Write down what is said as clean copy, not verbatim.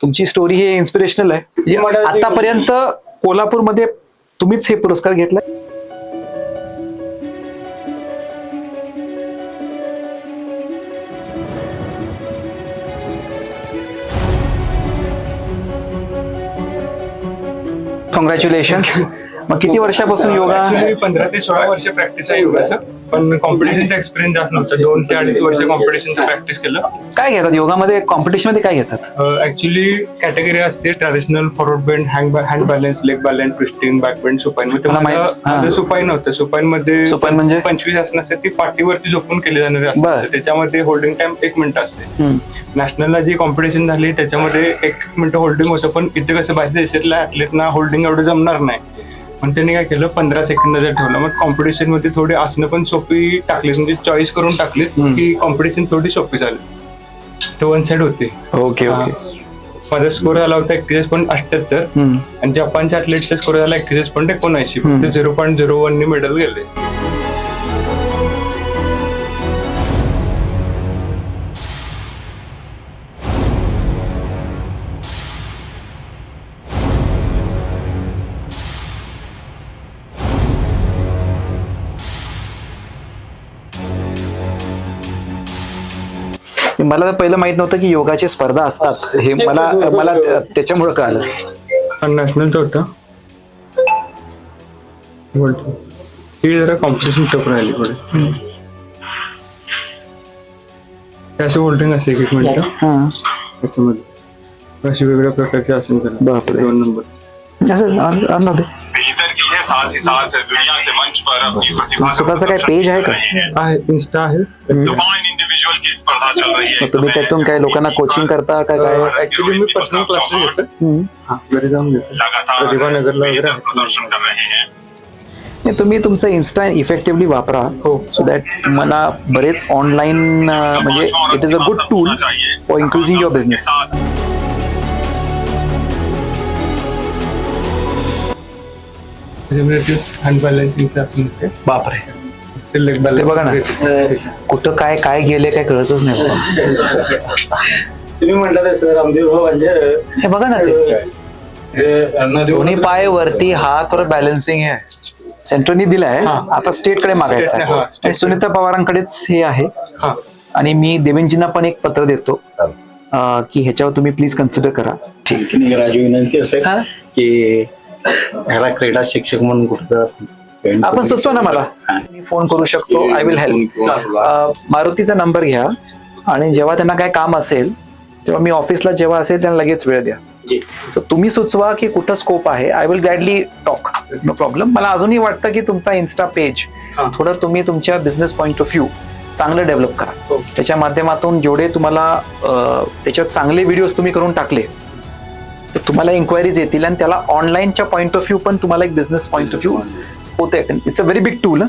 तुमची स्टोरी ही इन्स्पिरेशनल आहे. आतापर्यंत कोल्हापूरमध्ये तुम्हीच हे पुरस्कार घेतलाय. कॉंग्रॅच्युलेशन. मग किती वर्षापासून योगा? 15 ते 16 वर्ष प्रॅक्टिस आहे योगाचं, पण कॉम्पिटिशनचा एक्सपिरियन्स जास्त नव्हता. 2 ते 2.5 वर्ष कॉम्पिटिशनचं प्रॅक्टिस केलं. काय घेतात योगामध्ये, कॉम्पिटिशन मध्ये काय घेतात? ऍक्च्युली कॅटेगरी असते traditional, forward bend, hand balance, leg balance, twisting, back bend, supine. माझं सुपाइन होतं. सुपाइन मध्ये सुपाइन म्हणजे 25 आसनं असते, ती पाठीवरती झोपून केली जाणारी असते. त्याच्यामध्ये होल्डिंग टाइम 1 मिनिट असते. नॅशनलला जी कॉम्पिटिशन झाली त्याच्यामध्ये 1 मिनिट होल्डिंग होतं, पण इथे कसं बाहेर देशातल्या ऍथलीटना होल्डिंग एवढं जमणार नाही. पण त्यांनी काय केलं, 15 सेकंद जर ठेवलं. मग कॉम्पिटिशन मध्ये थोडी आसनं पण सोपी टाकली, म्हणजे चॉईस करून टाकली की कॉम्पिटिशन थोडी सोपी झाली. तर 1 साइड होते. Okay okay. माझा स्कोर झाला होता 41.78 आणि जपानच्या ऍथलीटचा स्कोर झाला 41.79. फक्त 0.01 ने मेडल गेले. मला पहिलं माहित नव्हतं की योगाची स्पर्धा असतात. हे मला त्याच्यामुळे कळलं. नॅशनलचं होतं. ही जरा कॉम्पिटिशन टफ राहिली पुढे. असे होल्डिंग असते 1 मिनिट त्याच्यामध्ये अशी वेगवेगळ्या प्रकारचे आसन करा. 2 नंबर असं स्वतःचं काय पेज आहे का? आहे, इन्स्टा आहे. तुम्ही त्यातून काय लोकांना कोचिंग करता का काय? ऍक्च्युली मी पर्सनल क्लासेस घेतो. घरी जाऊन घेतो. प्रतिभा नगरला वगैरे नाही, तुम्ही तुमचं इन्स्टा इफेक्टिव्हली वापरा. सो दॅट तुम्हाला बरेच ऑनलाईन म्हणजे it is a good tool for increasing your business. Hand बॅलन्सिंगचं आसन असते. बापरे, लेग ते बॅलन्स बघा ना, कुठं काय गेले काय कळतच नाही. तुम्ही म्हटलं सर रामदेव भाऊ म्हणजे हे बघा ना, ते दोन्ही पाय वरती, हात वर बॅलन्सिंग आहे. सेंटरनी दिलाय, आता स्टेट कडे मागायचं आहे. आणि सुनीता पवारांकडेच हे आहे. आणि मी देवेंजींना पण एक पत्र देतो की ह्याच्यावर तुम्ही प्लीज कन्सिडर करा. ठीक आहे. राजू विनंती असेल की ह्याला क्रीडा शिक्षक म्हणून कुठं आपण सुचवा ना मला, मी फोन करू शकतो. I will help. मारुतीचा नंबर घ्या आणि जेव्हा त्यांना काय काम असेल तेव्हा मी ऑफिसला जेव्हा असेल त्यांना लगेच वेळ द्या. तर तुम्ही सुचवा की कुठं स्कोप आहे. I will gladly talk, no problem. मला अजूनही वाटतं की तुमचा इन्स्टा पेज थोडं तुम्ही तुमच्या बिझनेस पॉईंट ऑफ व्ह्यू चांगलं डेव्हलप करा. त्याच्या माध्यमातून जेवढे तुम्हाला त्याच्यात चांगले व्हिडिओज तुम्ही करून टाकले तर तुम्हाला इन्क्वायरीज येतील आणि त्याला ऑनलाईनच्या पॉईंट ऑफ व्ह्यू पण तुम्हाला एक बिझनेस पॉईंट ऑफ व्ह्यू होते. It's a very big tool.